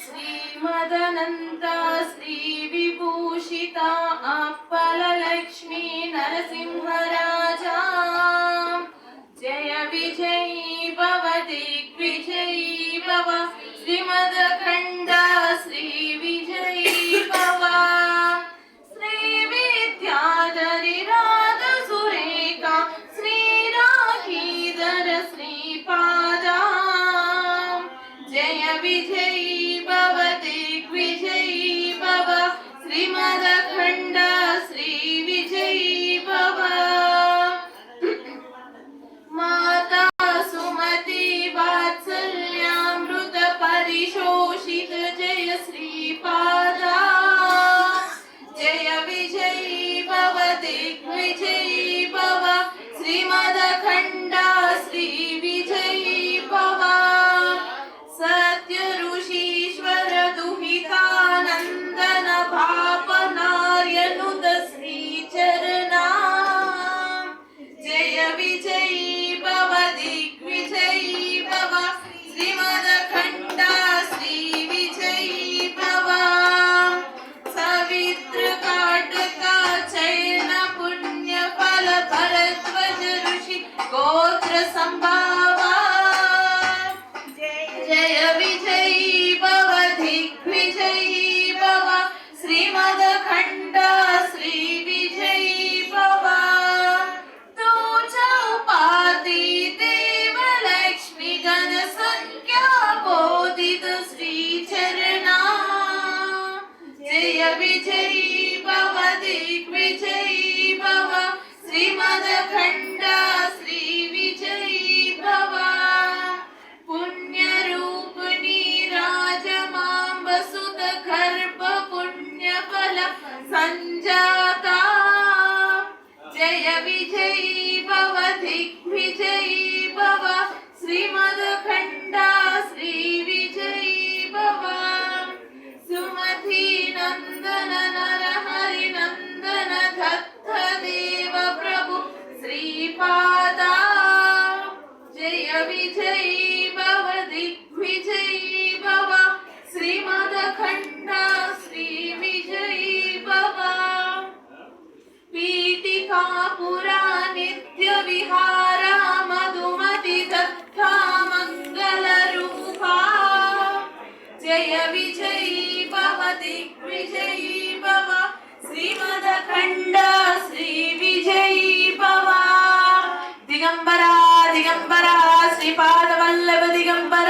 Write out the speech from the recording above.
ಶ್ರೀಮದನಂತ ಶ್ರೀ ವಿಭೂಷಿತ ಅಪ್ಪಲ ಲಕ್ಷ್ಮೀ ನರಸಿಂಹರಾಜ ಜಯ ವಿಜಯೀ ಭವ ದಿಗ್ವಿಜಯೀ ಭವ ಶ್ರೀಮದಖಂಡ ಶ್ರೀ ವಿಜಯೀ ಭವ ಶ್ರೀ ವಿದ್ಯಾಧರಿ ರಾಧ ಸುರೇಖ ಶ್ರೀ ರಾಖೀಧರ ಶ್ರೀಪಾದ ಜಯ ವಿಜಯೀ ಭವ ದಿಗ್ವಿಜಯೀ ಭವ ಶ್ರೀಮದಖಂಡ ಶ್ರೀ ವಿಜಯೀ ಭವ ಮಾತಾ ಸುಮತಿ ವಾತ್ಸಲ್ಯಾಮೃತ ಪರಿಶೋಷಿತ ಜಯ ಶ್ರೀಪಾದ ಜಯ ವಿಜಯೀ ಭವ ದಿಗ್ವಿಜಯೀ ಭವ ಶ್ರೀಮದಖಂಡ ಶ್ರೀ ವಿಜಯೀ ಭವ ಸತ್ಯ ಋಷೀಶ್ವರ ದುಹಿತಾನಂದನ ಭಾಪನಾರ್ಯನುತ ಶ್ರೀಚರಣ ಜಯ ವಿಜಯೀ ಭವ ದಿಗ್ವಿಜಯೀ ಭವ ಶ್ರೀಮದಖಂಡ ಶ್ರೀ ವಿಜಯೀ ಭವ ಸವಿತ್ರ ಕಾಟಕ ಚೈನ ಪುಣ್ಯ ಫಲ ಭರದ್ವಜ ಋಷಿ ಗೋತ್ರ ಸಂಭಾವ ಜಯ ವಿಜಯೀ ಭವ ದಿಗ್ವಿಜಯೀ ಭವ ಶ್ರೀಮದಖಂಡ ಶ್ರೀ ವಿಜಯೀ ಭವ ತೂ ಚೌಪಾತಿ ದೇವಲಕ್ಷ್ಮಿ ಗಣ ಸಂಖ್ಯಾ ಬೋಧಿತ ಶ್ರೀಚರಣ ಜಯ ವಿಜಯೀ ಭವ ದಿಗ್ವಿಜಯೀ ಭವ ಶ್ರೀಮದಖಂಡ ಶ್ರೀ ವಿಜಯೀ ಭವ ಪುಣ್ಯ ರೂಪಿಣಿ ರಾಜಮಾಂಬ ಸುತ ಗರ್ಭ ಪುಣ್ಯ ಫಲ ಸಂಜಾತ ಜಯ ವಿಜಯೀ ಭವ ದಿಗ್ವಿಜಯೀ ಭವ ಶ್ರೀಮದಖಂಡ ಶ್ರೀ ವಿಜಯೀ ಭವ ಸುಮತಿ ನಂದನ ನರ ಹರಿ ನಂದನ ದತ್ತ ದೇವ ಪ್ರಭು ಶ್ರೀಪಾದ ಜಯ ವಿಜಯೀ ಭವ ದಿಗ್ವಿಜಯೀ ಭವ ಶ್ರೀಮದಖಂಡ ಶ್ರೀ ವಿಜಯೀ ಭವ ಪೀಠಿಕಾಪುರ ನಿತ್ಯ ವಿಹಾರ ಮಧುಮತಿ ದತ್ತ ಮಂಗಲ ರೂಪ ಜಯ ವಿಜಯೀ ಭವ ದಿಗ್ವಿಜಯೀ ಭವ ಶ್ರೀಮದಖಂಡ ಶ್ರೀ ವಿಜಯೀ ಭವ ದಿಗಂಬರ ದಿಗಂಬರ ಶ್ರೀಪಾದ ವಲ್ಲಭ ದಿಗಂಬರ